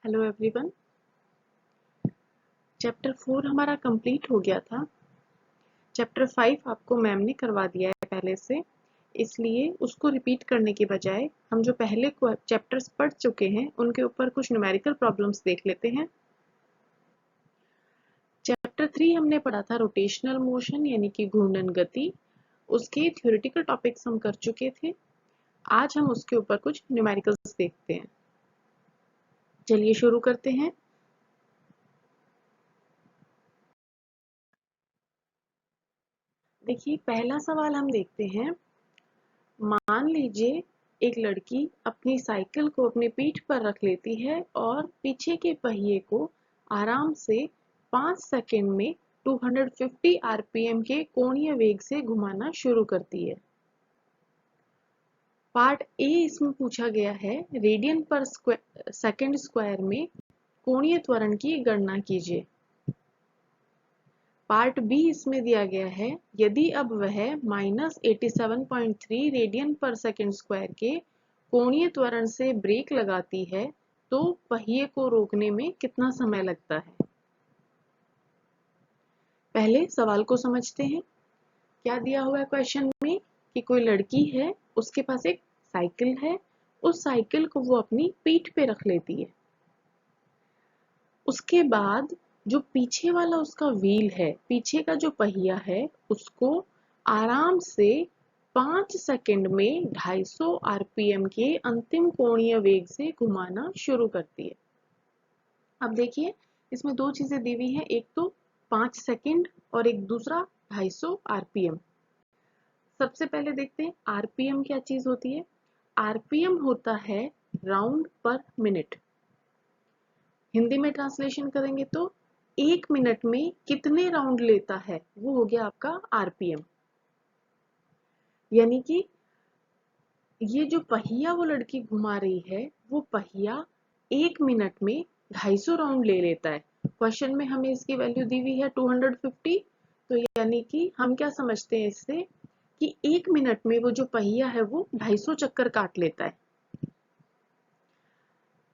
Hello everyone. Chapter 4 हमारा complete हो गया था। चैप्टर 5 आपको मैम ने करवा दिया है पहले से, इसलिए उसको रिपीट करने के बजाय हम जो पहले चैप्टर्स पढ़ चुके हैं उनके ऊपर कुछ न्यूमेरिकल प्रॉब्लम्स देख लेते हैं। चैप्टर 3 हमने पढ़ा था रोटेशनल मोशन यानी कि घूर्णन गति। उसके थ्योरेटिकल टॉपिक्स हम कर चुके थे। आज हम उसके ऊपर कुछ न्यूमेरिकल्स देखते हैं। चलिए शुरू करते हैं। देखिए पहला सवाल हम देखते हैं। मान लीजिए एक लड़की अपनी साइकिल को अपनी पीठ पर रख लेती है और पीछे के पहिए को आराम से 5 सेकंड में 250 आरपीएम के कोणीय वेग से घुमाना शुरू करती है। पार्ट ए इसमें पूछा गया है रेडियन पर सेकंड स्क्वायर में कोणीय त्वरण की गणना कीजिए। पार्ट बी इसमें दिया गया है यदि अब वह -87.3 रेडियन पर सेकंड स्क्वायर के कोणीय त्वरण से ब्रेक लगाती है तो पहिए को रोकने में कितना समय लगता है। पहले सवाल को समझते हैं। क्या दिया हुआ है क्वेश्चन में कि कोई लड़की है, उसके पास एक साइकिल है, उस साइकिल को वो अपनी पीठ पे रख लेती है। उसके बाद जो पीछे वाला उसका व्हील है, पीछे का जो पहिया है, उसको आराम से 5 सेकंड में 250 आरपीएम के अंतिम कोणीय वेग से घुमाना शुरू करती है। अब देखिए इसमें दो चीजें दी हुई हैं, एक तो 5 सेकंड और एक दूसरा 250 आरपीएम। सबसे पहले देखते हैं आरपीएम क्या चीज होती है। आरपीएम होता है राउंड पर मिनट। हिंदी में ट्रांसलेशन करेंगे तो 1 मिनट में कितने राउंड लेता है वो हो गया आपका आरपीएम। यानी कि ये जो पहिया वो लड़की घुमा रही है वो पहिया 1 मिनट में 250 राउंड ले लेता है। क्वेश्चन में हमें इसकी वैल्यू दी हुई है 250। तो यानी कि हम क्या समझते हैं इससे कि 1 मिनट में वो जो पहिया है वो 250 चक्कर काट लेता है।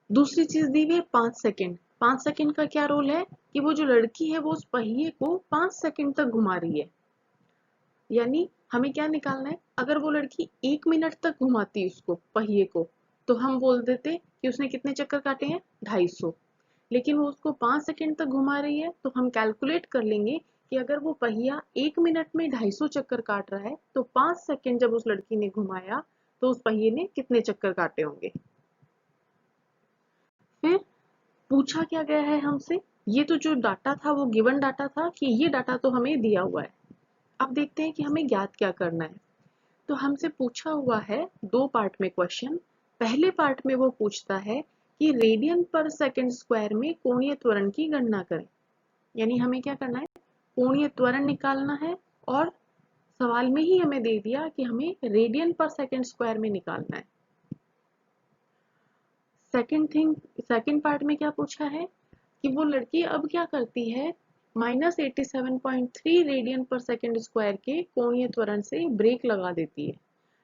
दूसरी चीज दी हुई है 5 सेकंड। 5 सेकंड का क्या रोल है कि वो जो लड़की है वो उस पहिए को 5 सेकंड तक घुमा रही है। यानी हमें क्या निकालना है, अगर वो लड़की 1 मिनट तक घुमाती है उसको पहिए को तो हम बोल देते कि उसने कितने चक्कर काटे हैं 250। लेकिन वो उसको 5 सेकंड तक घुमा रही है तो हम कैलकुलेट कर लेंगे कि अगर वो पहिया 1 मिनट में 250 चक्कर काट रहा है तो 5 सेकंड जब उस लड़की ने घुमाया तो उस पहिए ने कितने चक्कर काटे होंगे। फिर पूछा क्या गया है हमसे, ये तो जो डाटा था वो गिवन डाटा था कि ये डाटा तो हमें दिया हुआ है। अब देखते हैं कि हमें ज्ञात क्या करना है। तो हमसे पूछा हुआ है दो पार्ट में क्वेश्चन। पहले पार्ट में वो पूछता है कि रेडियन पर सेकंड स्क्वायर में कोणीय त्वरण की गणना करें। यानी हमें क्या करना है, कोणीय त्वरण निकालना है और सवाल में ही हमें दे दिया कि हमें रेडियन पर सेकंड स्क्वायर में निकालना है। सेकंड पार्ट में क्या पूछा है कि वो लड़की अब क्या करती है, -87.3 रेडियन पर सेकंड स्क्वायर के कोणीय त्वरण से ब्रेक लगा देती है।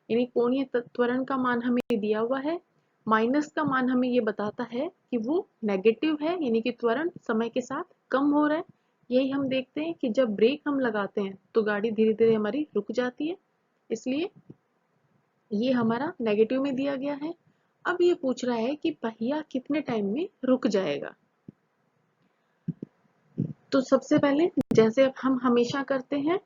यानी कोणीय त्वरण का मान हमें दिया हुआ है, माइनस का मान हमें ये बताता है कि वो नेगेटिव है, यानी कि त्वरण समय के साथ कम हो रहा है। यही हम देखते हैं कि जब ब्रेक हम लगाते हैं तो गाड़ी धीरे धीरे हमारी रुक जाती है, इसलिए ये हमारा नेगेटिव में दिया गया है। अब ये पूछ रहा है कि पहिया कितने टाइम में रुक जाएगा। तो सबसे पहले जैसे हम हमेशा करते हैं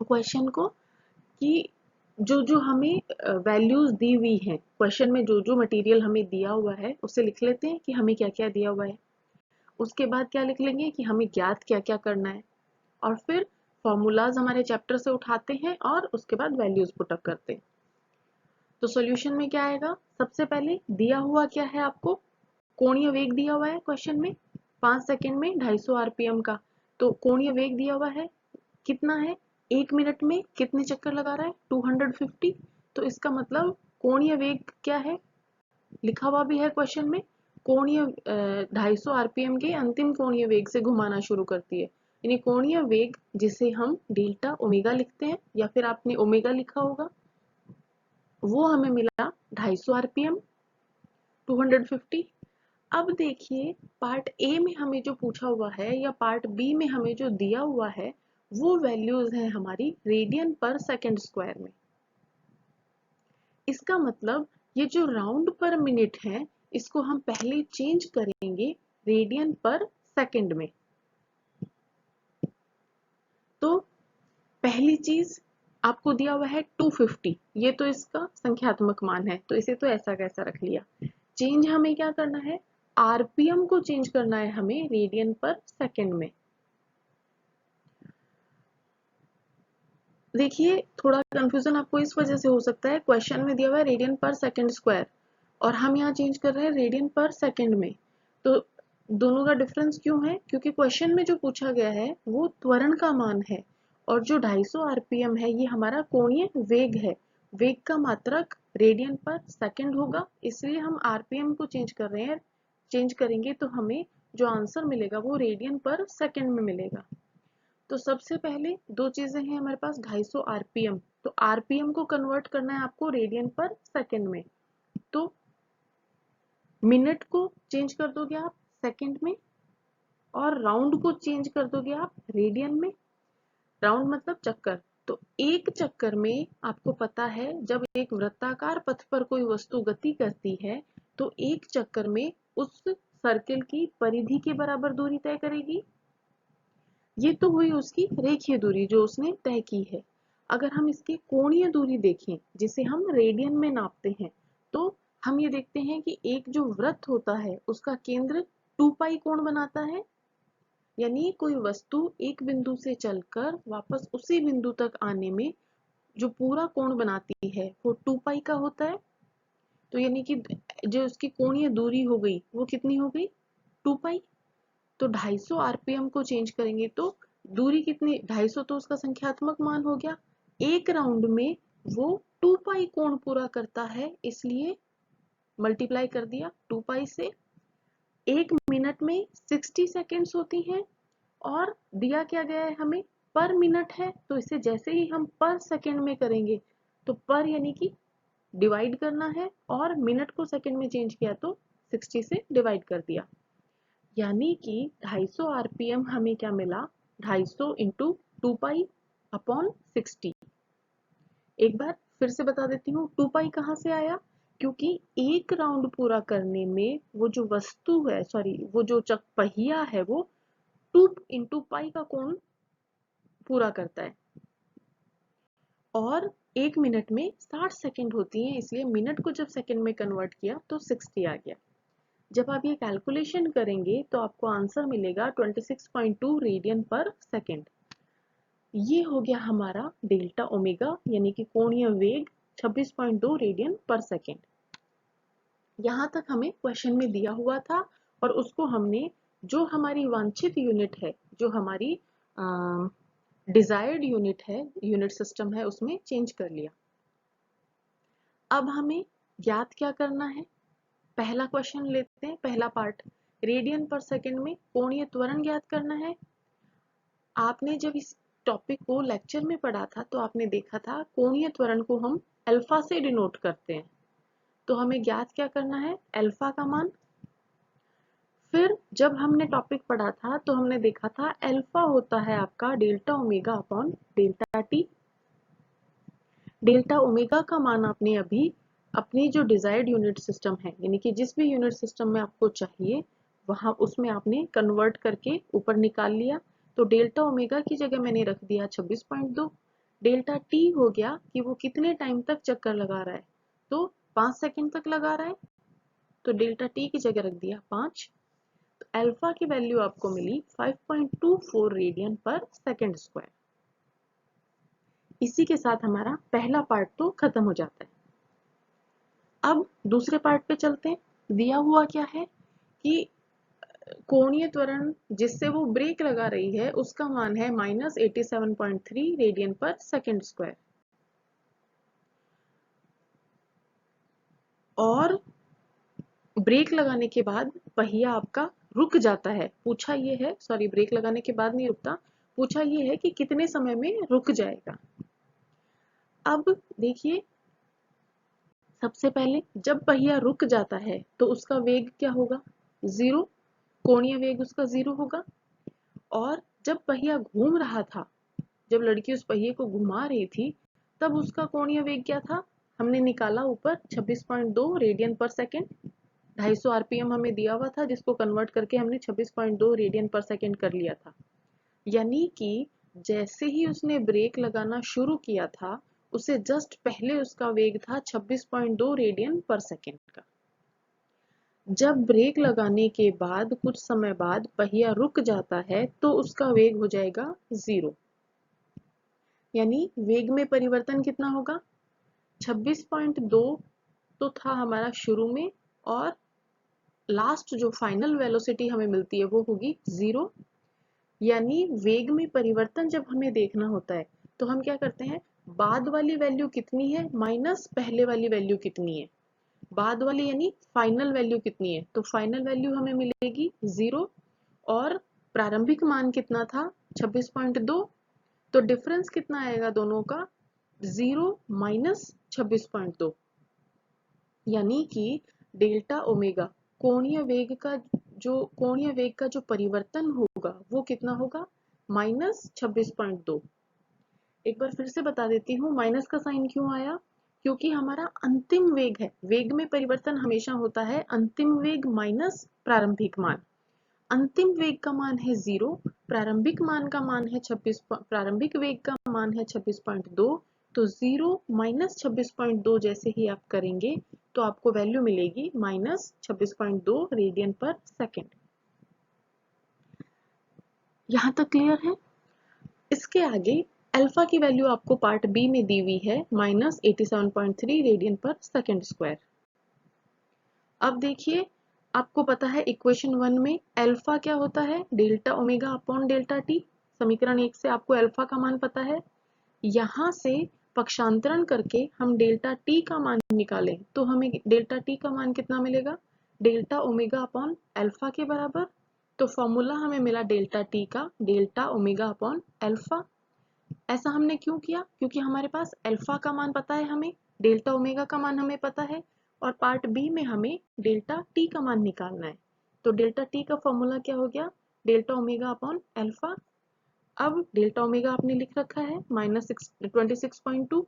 क्वेश्चन को कि जो जो हमें वैल्यूज दी हुई हैं क्वेश्चन में, जो जो मटेरियल हमें दिया हुआ है उसे लिख लेते हैं कि हमें क्या क्या दिया हुआ है। उसके बाद क्या लिख लेंगे कि हमें ज्ञात क्या क्या करना है, और फिर फॉर्मूलाज हमारे चैप्टर से उठाते हैं और उसके बाद वैल्यूज पुट अप करते हैं। तो सॉल्यूशन में क्या आएगा, सबसे पहले दिया हुआ क्या है आपको, कोणीय वेग दिया हुआ है क्वेश्चन में 5 सेकंड में 250 आरपीएम का। तो कोणीय वेग दिया हुआ है कितना है, 1 मिनट में कितने चक्कर लगा रहा है 250। तो इसका मतलब कोणीय वेग क्या है, लिखा हुआ भी है क्वेश्चन में, कोणीय 250 आरपीएम के अंतिम कोणीय वेग से घुमाना शुरू करती है। यानी कोणीय वेग जिसे हम डेल्टा ओमेगा लिखते हैं या फिर आपने ओमेगा लिखा होगा, वो हमें मिला 250 आरपीएम 250। अब देखिए पार्ट ए में हमें जो पूछा हुआ है या पार्ट बी में हमें जो दिया हुआ है वो वैल्यूज है हमारी रेडियन पर सेकंड स्क्वायर में। इसका मतलब ये जो राउंड पर मिनट है इसको हम पहले चेंज करेंगे रेडियन पर सेकंड में। तो पहली चीज आपको दिया हुआ है 250, ये तो इसका संख्यात्मक मान है तो इसे तो ऐसा कैसा रख लिया। चेंज हमें क्या करना है, आरपीएम को चेंज करना है हमें रेडियन पर सेकंड में। देखिए थोड़ा कंफ्यूजन आपको इस वजह से हो सकता है, क्वेश्चन में दिया हुआ है रेडियन पर सेकंड स्क्वायर और हम यहाँ चेंज कर रहे हैं रेडियन पर सेकंड में। तो दोनों का डिफरेंस क्यों है, क्योंकि क्वेश्चन में जो पूछा गया है वो त्वरण का मान है और जो 250 आरपीएम है ये हमारा कोणीय वेग है। वेग का मात्रक रेडियन पर सेकंड होगा, इसलिए हम आरपीएम को चेंज कर रहे हैं। चेंज करेंगे तो हमें जो आंसर मिलेगा वो रेडियन पर सेकंड में मिलेगा। तो सबसे पहले दो चीजें हैं हमारे पास, 250 आरपीएम, तो आरपीएम को कन्वर्ट करना है आपको रेडियन पर सेकंड में। तो मिनट को चेंज कर दोगे आप सेकंड में और राउंड को चेंज कर दोगे आप रेडियन में। राउंड मतलब चक्कर। तो एक चक्कर में आपको पता है जब एक वृत्ताकार पथ पर कोई वस्तु गति करती है तो एक चक्कर में उस सर्किल की परिधि के बराबर दूरी तय करेगी। ये तो हुई उसकी रेखीय दूरी जो उसने तय की है। अगर हम इसकी कोणीय दूरी देखें जिसे हम रेडियन में नापते हैं तो हम ये देखते हैं कि एक जो वृत्त होता है उसका केंद्र 2 पाई कोण बनाता है, यानी कोई वस्तु एक बिंदु से चलकर वापस उसी बिंदु तक आने में जो पूरा कोण बनाती है वो 2 पाई का होता है। तो यानी कि जो उसकी कोणीय दूरी हो गई वो कितनी हो गई, 2 पाई। तो 250 आरपीएम को चेंज करेंगे तो दूरी कितनी, 250 तो उसका संख्यात्मक मान हो गया। एक राउंड में वो 2 पाई कोण पूरा करता है इसलिए मल्टीप्लाई कर दिया 2 पाई से। एक मिनट में 60 सेकेंड्स होती हैं और दिया क्या गया है हमें, पर मिनट है तो इसे जैसे ही हम पर सेकेंड में करेंगे तो पर यानी कि डिवाइड करना है और मिनट को सेकेंड में चेंज किया तो 60 से डिवाइड कर दिया। यानी कि 250 आरपीएम हमें क्या मिला, 250 इंटू 2 पाई अपॉन 60। एक बार फिर से बता देती हूँ 2 पाई कहाँ से आया, क्योंकि एक राउंड पूरा करने में वो जो वस्तु है, सॉरी वो जो चक पहिया है वो 2 इंटू पाई का कोण पूरा करता है और एक मिनट में 60 सेकेंड होती हैं, इसलिए मिनट को जब सेकेंड में कन्वर्ट किया तो 60 आ गया। जब आप ये कैलकुलेशन करेंगे तो आपको आंसर मिलेगा 26.2 रेडियन पर सेकेंड। ये हो गया हमारा डेल्टा ओमेगा यानी कि कोणीय वेग 26.2 रेडियन पर सेकेंड। यहाँ तक हमें क्वेश्चन में दिया हुआ था और उसको हमने जो हमारी वांछित यूनिट है, जो हमारी डिजायर्ड यूनिट है, यूनिट सिस्टम है, उसमें चेंज कर लिया। अब हमें ज्ञात क्या करना है, पहला क्वेश्चन लेते हैं, पहला पार्ट रेडियन पर सेकंड में कोणीय त्वरण ज्ञात करना है। आपने जब इस टॉपिक को लेक्चर में पढ़ा था तो आपने देखा था कोणीय त्वरण को हम अल्फा से डिनोट करते हैं। तो हमें ज्ञात क्या करना है, अल्फा का मान। फिर जब हमने टॉपिक पढ़ा था तो हमने देखा था अल्फा होता है आपका delta omega upon delta T. Delta omega का मान आपने अभी अपनी जो डिजायर्ड यूनिट सिस्टम है यानी कि जिस भी यूनिट सिस्टम में आपको चाहिए वहां उसमें आपने कन्वर्ट करके ऊपर निकाल लिया। तो डेल्टा ओमेगा की जगह मैंने रख दिया 26.2। डेल्टा टी हो गया कि वो कितने टाइम तक चक्कर लगा रहा है, तो 5 सेकंड तक लगा रहा है, तो डेल्टा टी की जगह रख दिया 5। तो अल्फा की वैल्यू आपको मिली 5.24 रेडियन पर सेकंड स्क्वायर। इसी के साथ हमारा पहला पार्ट तो खत्म हो जाता है। अब दूसरे पार्ट पे चलते हैं। दिया हुआ क्या है कि कोणीय त्वरण जिससे वो ब्रेक लगा रही है उसका मान है -87.3 रेडियन पर सेकंड स्क्वायर और ब्रेक लगाने के बाद पहिया आपका रुक जाता है। पूछा ये है, सॉरी ब्रेक लगाने के बाद नहीं रुकता, पूछा ये है कि कितने समय में रुक जाएगा। अब देखिए सबसे पहले जब पहिया रुक जाता है तो उसका वेग क्या होगा, जीरो, कोणीय वेग उसका जीरो होगा। और जब पहिया घूम रहा था, जब लड़की उस पहिए को घुमा रही थी, तब उसका कोणीय वेग क्या था, हमने निकाला ऊपर 26.2 रेडियन पर सेकेंड। 250 आरपीएम हमें दिया हुआ था, जिसको कन्वर्ट करके हमने 26.2 रेडियन पर सेकेंड कर लिया था। यानी कि जैसे ही उसने ब्रेक लगाना शुरू किया था, उससे जस्ट पहले उसका वेग था 26.2 रेडियन पर सेकेंड का। जब ब्रेक लगाने के बाद कुछ समय बाद पहिया रुक जाता है तो उसका वेग हो जाएगा जीरो। यानी वेग में परिवर्तन कितना होगा, 26.2 तो था हमारा शुरू में, और लास्ट जो फाइनल वेलोसिटी हमें मिलती है वो होगी जीरो। यानी वेग में परिवर्तन जब हमें देखना होता है तो हम क्या करते हैं, बाद वाली वैल्यू कितनी है माइनस पहले वाली वैल्यू कितनी है, बाद वाली यानी फाइनल वैल्यू कितनी है, तो फाइनल वैल्यू हमें मिलेगी जीरो, और प्रारंभिक मान कितना था 26.2, तो डिफरेंस कितना आएगा दोनों का, जीरो माइनस 26.2। यानी कि डेल्टा ओमेगा कोणीय वेग का जो परिवर्तन होगा वो कितना होगा, माइनस 26.2। एक बार फिर से बता देती हूँ माइनस का साइन क्यों आया, क्योंकि हमारा अंतिम वेग है, वेग में परिवर्तन हमेशा होता है अंतिम वेग माइनस प्रारंभिक मान। अंतिम वेग का मान है जीरो, प्रारंभिक मान का मान है 26, प्रारंभिक वेग का मान है 26.2, तो जीरो माइनस 26.2 जैसे ही आप करेंगे तो आपको वैल्यू मिलेगी माइनस 26.2 रेडियन पर सेकेंड। यहां तक क्लियर है। इसके आगे अल्फा की वैल्यू आपको पार्ट बी में दी हुई है माइनस 87.3 रेडियन पर सेकेंड स्क्वायर। अब देखिए, आपको पता है इक्वेशन 1 में अल्फा क्या होता है, delta omega upon delta T. समीकरण 1 से आपको अल्फा का मान पता है। यहां से पक्षांतरण करके हम डेल्टा टी का मान निकालें तो हमें डेल्टा टी का मान कितना मिलेगा, डेल्टा ओमेगा अपॉन अल्फा के बराबर। तो फॉर्मूला हमें मिला डेल्टा टी का, डेल्टा ओमेगा अपॉन अल्फा। ऐसा हमने क्यों किया, क्योंकि हमारे पास अल्फा का मान पता है, हमें डेल्टा ओमेगा का मान हमें पता है, और पार्ट बी में हमें डेल्टा टी का मान निकालना है। तो डेल्टा टी का फॉर्मूला क्या हो गया, डेल्टा ओमेगा अपॉन अल्फा। अब डेल्टा ओमेगा आपने लिख रखा है माइनस 26.2,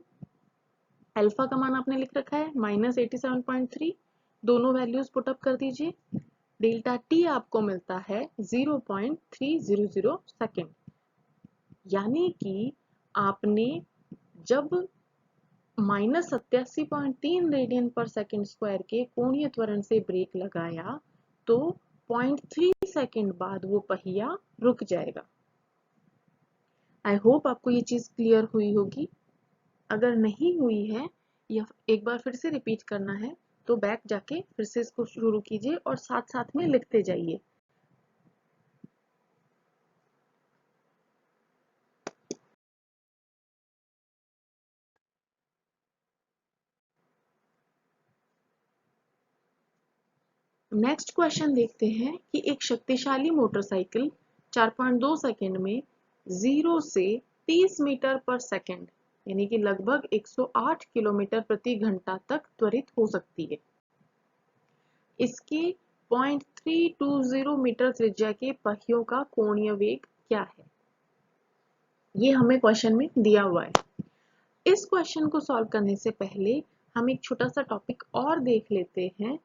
अल्फा का मान आपने लिख रखा है माइनस 87.3, दोनों वैल्यूज पुट अप कर दीजिए। डेल्टा टी आपको मिलता है 0.300 सेकेंड। यानी कि आपने जब माइनस 87.3 रेडियन पर सेकेंड स्क्वायर के कोणीय त्वरण से ब्रेक लगाया तो 0.3 सेकेंड बाद वो पहिया रुक जाएगा। आई होप आपको ये चीज क्लियर हुई होगी। अगर नहीं हुई है या एक बार फिर से रिपीट करना है तो बैक जाके फिर से इसको शुरू कीजिए और साथ साथ में लिखते जाइए। नेक्स्ट क्वेश्चन देखते हैं कि एक शक्तिशाली मोटरसाइकिल 4.2 सेकेंड में 0 से 30 मीटर पर सेकेंड यानी कि लगभग 108 किलोमीटर प्रति घंटा तक त्वरित हो सकती है। इसके 0.320 मीटर त्रिज्या के पहियों का कोणीय वेग क्या है, ये हमें क्वेश्चन में दिया हुआ है। इस क्वेश्चन को सॉल्व करने से पहले हम एक छोटा सा टॉपिक और देख लेते हैं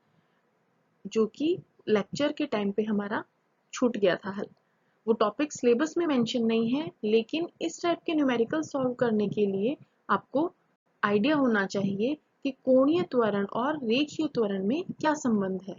जो कि लेक्चर के टाइम पे हमारा छूट गया था हल। वो टॉपिक सिलेबस में मेंशन नहीं है, लेकिन इस टाइप के न्यूमेरिकल सॉल्व करने के लिए आपको आइडिया होना चाहिए कि कोणीय त्वरण और रेखीय त्वरण में क्या संबंध है।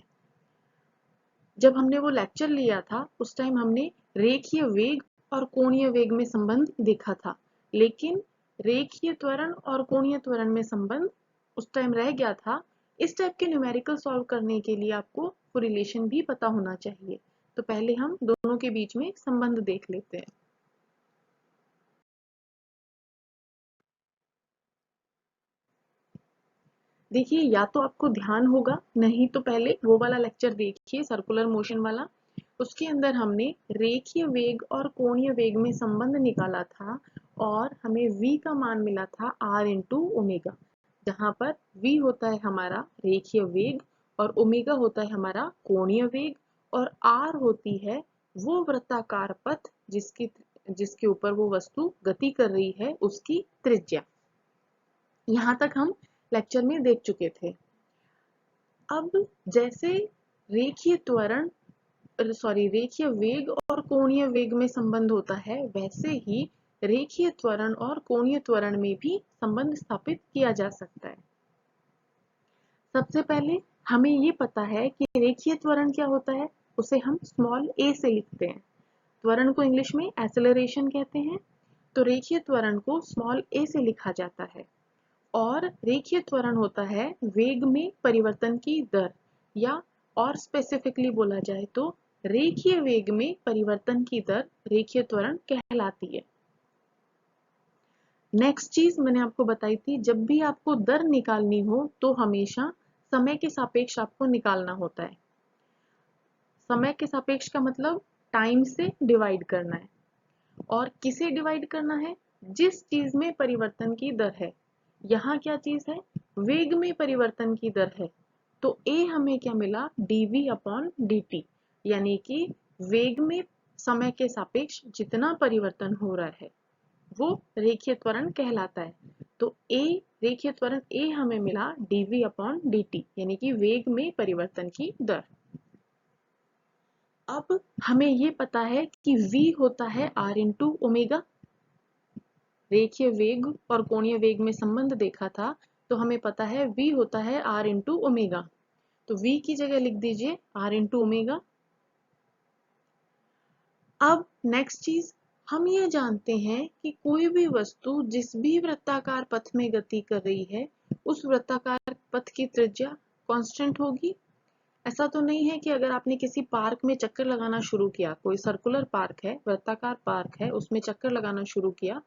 जब हमने वो लेक्चर लिया था उस टाइम हमने रेखीय वेग और कोणीय वेग में संबंध देखा था, लेकिन रेखीय त्वरण और कोणीय त्वरण में संबंध उस टाइम रह गया था। इस टाइप के न्यूमेरिकल सॉल्व करने के लिए आपको कोरिलेशन भी पता होना चाहिए। तो पहले हम दोनों के बीच में संबंध देख लेते हैं। देखिए, या तो आपको ध्यान होगा, नहीं तो पहले वो वाला लेक्चर देखिए सर्कुलर मोशन वाला। उसके अंदर हमने रेखीय वेग और कोणीय वेग में संबंध निकाला था और हमें v का मान मिला था r इंटू ओमेगा, जहां पर v होता है हमारा रेखीय वेग और ओमेगा होता है हमारा कोणीय वेग। और आर होती है वो वृत्ताकार पथ जिसके ऊपर वो वस्तु गति कर रही है, उसकी त्रिज्या। यहां तक हम लेक्चर में देख चुके थे। अब जैसे रेखीय त्वरण रेखीय वेग और कोणीय वेग में संबंध होता है, वैसे ही रेखीय त्वरण और कोणीय त्वरण में भी संबंध स्थापित किया जा सकता है। सबसे पहले हमें ये पता है कि रेखीय त्वरण क्या होता है, उसे हम स्मॉल a से लिखते हैं। त्वरण को इंग्लिश में एक्सेलरेशन कहते हैं। तो रेखीय त्वरण को स्मॉल a से लिखा जाता है और रेखीय त्वरण होता है वेग में परिवर्तन की दर, या और स्पेसिफिकली बोला जाए तो रेखीय वेग में परिवर्तन की दर रेखीय त्वरण कहलाती है। नेक्स्ट चीज मैंने आपको बताई थी, जब भी आपको दर निकालनी हो तो हमेशा समय के सापेक्ष आपको निकालना होता है। समय के सापेक्ष का मतलब टाइम से डिवाइड करना है। और किसे डिवाइड करना है? जिस चीज में परिवर्तन की दर है। यहाँ क्या चीज है? वेग में परिवर्तन की दर है। तो a हमें क्या मिला? dv/dt, यानी कि वेग में समय के सापेक्ष जितना परिवर्तन हो रहा है वो रेखीय त्वरण कहलाता है। तो रेखीय त्वरण a हमें मिला dv/dt, यानी कि वेग में परिवर्तन की दर। अब हमें ये पता है कि v होता है r इंटू ओमेगा। रेखीय वेग और कोणीय वेग में संबंध देखा था, तो हमें पता है v होता है r इंटू ओमेगा। तो v की जगह लिख दीजिए r इंटू ओमेगा। अब नेक्स्ट चीज, हम ये जानते हैं कि कोई भी वस्तु जिस भी वृत्ताकार पथ में गति कर रही है, उस वृत्ताकार पथ की त्रिज्या कांस्टेंट होगी। ऐसा तो नहीं है कि अगर आपने किसी पार्क में चक्कर लगाना शुरू किया, कोई सर्कुलर पार्क है, वृत्ताकार पार्क है, उसमें चक्कर लगाना शुरू किया,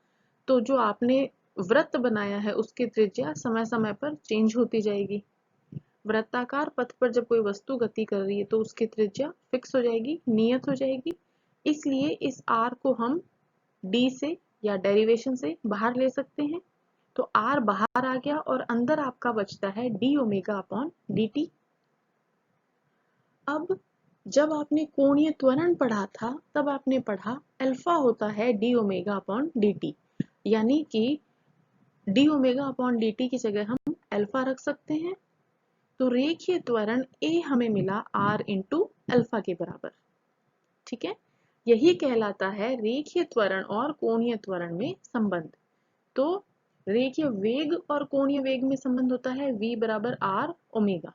तो जो आपने वृत्त बनाया है उसकी त्रिज्या समय समय पर चेंज होती जाएगी। वृत्ताकार पथ पर जब कोई वस्तु गति कर रही है तो उसकी त्रिज्या फिक्स हो जाएगी, नियत हो जाएगी। इसलिए इस r को हम d से या डेरिवेशन से बाहर ले सकते हैं। तो r बाहर आ गया और अंदर आपका बचता है d ओमेगा/dt। अब जब आपने कोणीय त्वरण पढ़ा था तब आपने पढ़ा अल्फा होता है d ओमेगा/dt, यानी कि d ओमेगा/dt की जगह हम अल्फा रख सकते हैं। तो रेखीय त्वरण a हमें मिला r इंटू अल्फा के बराबर। ठीक है, यही कहलाता है रेखीय त्वरण और कोणीय त्वरण में संबंध। तो रेखीय वेग और कोणीय वेग में संबंध होता है v बराबर r ओमेगा।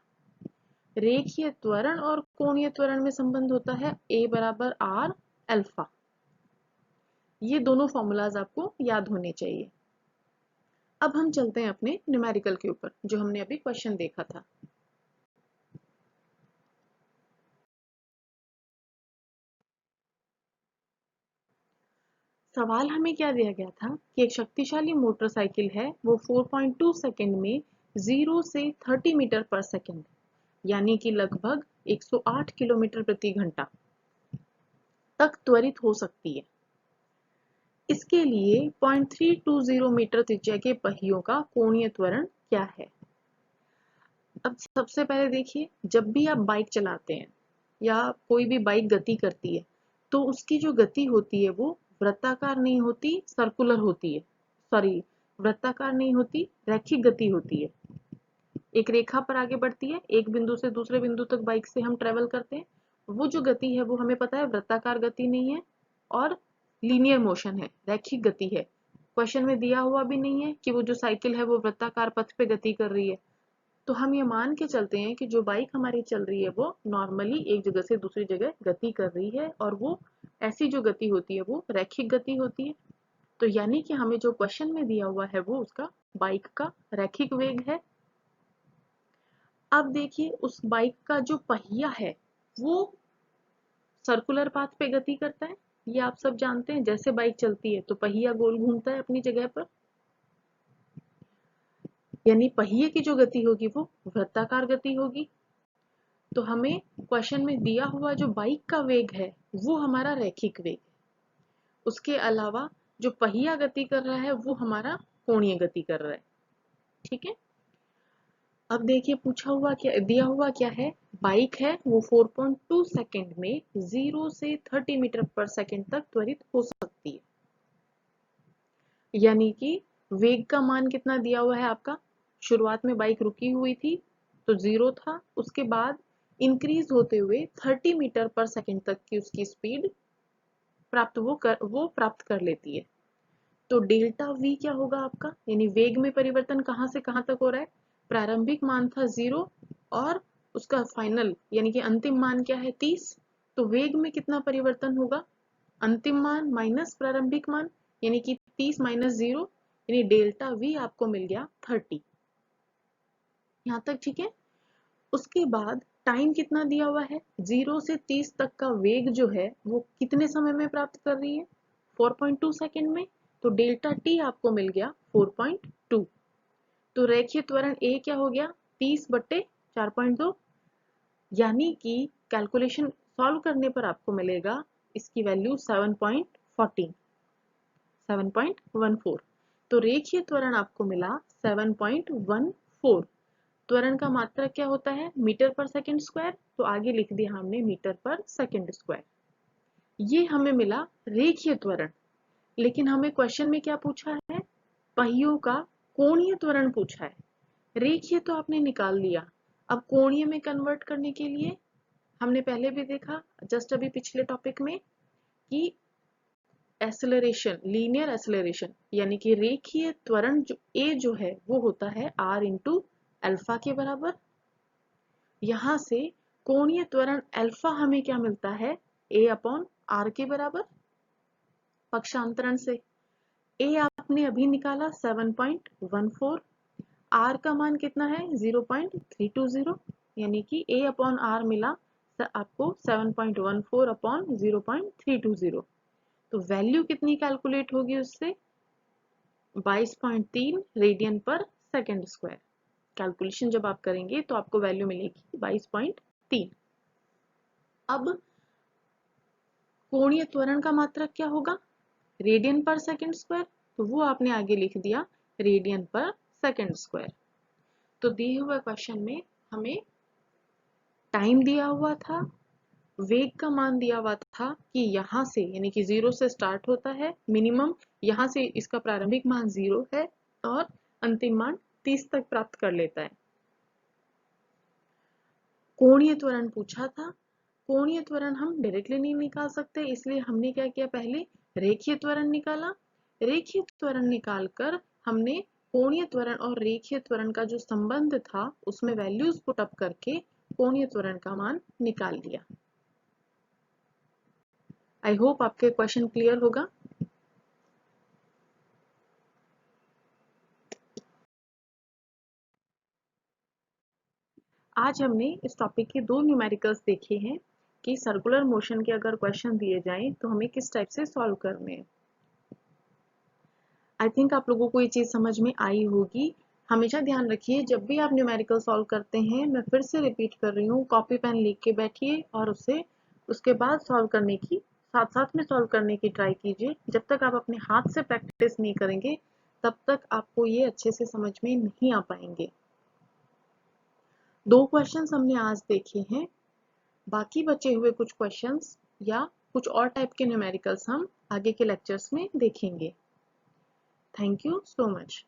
रेखीय त्वरण और कोणीय त्वरण में संबंध होता है a बराबर r अल्फा। ये दोनों फॉर्मूलाज आपको याद होने चाहिए। अब हम चलते हैं अपने न्यूमेरिकल के ऊपर, जो हमने अभी क्वेश्चन देखा था। सवाल हमें क्या दिया गया था कि एक शक्तिशाली मोटरसाइकिल है, वो 4.2 सेकंड में 0 से 30 मीटर पर सेकंड, यानी कि लगभग 108 किलोमीटर प्रति घंटा तक त्वरित हो सकती है। इसके लिए 0.320 मीटर त्रिज्या के पहियों का कोणीय त्वरण क्या है? अब सबसे पहले देखिए, जब भी आप बाइक चलाते हैं या कोई भी बाइक गति करती है, तो उसकी जो गति होती है वो वृत्ताकार नहीं होती, सर्कुलर होती है। सॉरी, वृत्ताकार नहीं होती, रैखिक गति होती है। एक रेखा पर आगे बढ़ती है, एक बिंदु से दूसरे बिंदु तक बाइक से हम ट्रेवल करते हैं। वो जो गति है वो हमें पता है वृत्ताकार गति नहीं है और लीनियर मोशन है, रैखिक गति है। क्वेश्चन में दिया हुआ भी नहीं है कि वो जो साइकिल है वो वृत्ताकार पथ पे गति कर रही है। तो हम ये मान के चलते हैं कि जो बाइक हमारी चल रही है वो नॉर्मली एक जगह से दूसरी जगह गति कर रही है, और वो ऐसी जो गति होती है वो रैखिक गति होती है। तो यानी कि हमें जो क्वेश्चन में दिया हुआ है वो उसका बाइक का रैखिक वेग है। अब देखिए, उस बाइक का जो पहिया है वो सर्कुलर पाथ पे गति करता है, ये आप सब जानते हैं। जैसे बाइक चलती है तो पहिया गोल घूमता है अपनी जगह पर, यानी पहिए की जो गति होगी वो वृत्ताकार गति होगी। तो हमें क्वेश्चन में दिया हुआ जो बाइक का वेग है वो हमारा रैखिक वेग है। उसके अलावा जो पहिया गति कर रहा है वो हमारा कोणीय गति कर रहा है। ठीक है, अब देखिए पूछा हुआ क्या, दिया हुआ क्या है, बाइक है वो 4.2 सेकेंड में 0 से 30 मीटर पर सेकेंड तक त्वरित हो सकती है। यानी कि वेग का मान कितना दिया हुआ है आपका, शुरुआत में बाइक रुकी हुई थी तो 0 था, उसके बाद इंक्रीज होते हुए 30 मीटर पर सेकेंड तक की उसकी स्पीड वो प्राप्त कर लेती है। तो डेल्टा वी क्या होगा आपका, यानी वेग में परिवर्तन कहां से कहां तक हो रहा है, प्रारंभिक मान था 0 और उसका फाइनल यानी कि अंतिम मान क्या है 30, तो वेग में कितना परिवर्तन होगा, अंतिम मान माइनस प्रारंभिक मान, यानी कि 30 माइनस 0, यानी डेल्टा वी आपको मिल गया 30। यहां तक ठीक है। उसके बाद टाइम कितना दिया हुआ है, 0 से 30 तक का वेग जो है वो कितने समय में प्राप्त कर रही है, 4.2 सेकेंड में, तो डेल्टा टी आपको मिल गया 4.2। तो रेखीय त्वरण ए क्या हो गया, 30/4.2, यानी कि कैलकुलेशन सॉल्व करने पर आपको मिलेगा इसकी वैल्यू 7.14। तो रेखीय त्वरण आपको मिला 7.14। त्वरण का मात्रक क्या होता है, मीटर पर सेकंड स्क्वायर, तो आगे लिख दिया हमने मीटर पर सेकंड स्क्वायर। ये हमें मिला रेखीय त्वरण। लेकिन हमें क्वेश्चन में क्या पूछा है, पहियों का कोणीय त्वरण पूछा है। रेखीय तो आपने निकाल लिया, अब कोणीय में कन्वर्ट करने के लिए हमने पहले भी देखा जस्ट अभी पिछले टॉपिक में कि एक्सेलरेशन, लीनियर एक्सेलरेशन, यानी कि रेखीय त्वरण जो ए जो है वो होता है r इंटू अल्फा के बराबर। यहां से कोणीय त्वरण अल्फा हमें क्या मिलता है, a/r के बराबर पक्षांतरण से। a आपने अभी निकाला 7.14, r का मान कितना है 0.320, यानी कि a/r मिला आपको 7.14/0.320। तो वैल्यू कितनी कैलकुलेट होगी उससे, 22.3 रेडियन पर सेकेंड स्क्वायर। कैलकुलेशन जब आप करेंगे तो आपको वैल्यू मिलेगी 22.3। अब कोणीय त्वरण का मात्रक क्या होगा, रेडियन पर सेकेंड स्क्वायर, तो वो आपने आगे लिख दिया रेडियन पर सेकेंड स्क्वायर। तो दिए हुए क्वेश्चन में हमें टाइम दिया हुआ था, वेग का मान दिया हुआ था कि यहां से यानी कि 0 से स्टार्ट होता है मिनिमम, यहां से इसका प्रारंभिक मान 0 है और अंतिम मान 30 तक प्राप्त कर लेता है। कोणीय त्वरण पूछा था, कोणीय त्वरण हम डायरेक्टली नहीं निकाल सकते, इसलिए हमने क्या किया, पहले रेखीय त्वरण निकाला। रेखीय त्वरण निकालकर हमने कोणीय त्वरण और रेखीय त्वरण का जो संबंध था उसमें वैल्यूज पुट अप करके कोणीय त्वरण का मान निकाल लिया। आई होप आपके क्वेश्चन क्लियर होगा। आज हमने इस टॉपिक के दो न्यूमेरिकल्स देखे हैं कि सर्कुलर मोशन के अगर क्वेश्चन दिए जाएं तो हमें किस टाइप से सॉल्व करने हैं। आई थिंक आप लोगों को ये चीज समझ में आई होगी। हमेशा ध्यान रखिए जब भी आप न्यूमेरिकल सॉल्व करते हैं, मैं फिर से रिपीट कर रही हूँ, कॉपी पेन लिख के बैठिए और उसके बाद सॉल्व करने की, साथ साथ में सॉल्व करने की ट्राई कीजिए। जब तक आप अपने हाथ से प्रैक्टिस नहीं करेंगे तब तक आपको ये अच्छे से समझ में नहीं आ पाएंगे। दो क्वेश्चंस हमने आज देखे हैं, बाकी बचे हुए कुछ क्वेश्चंस या कुछ और टाइप के न्यूमेरिकल्स हम आगे के लेक्चर्स में देखेंगे। Thank you so much.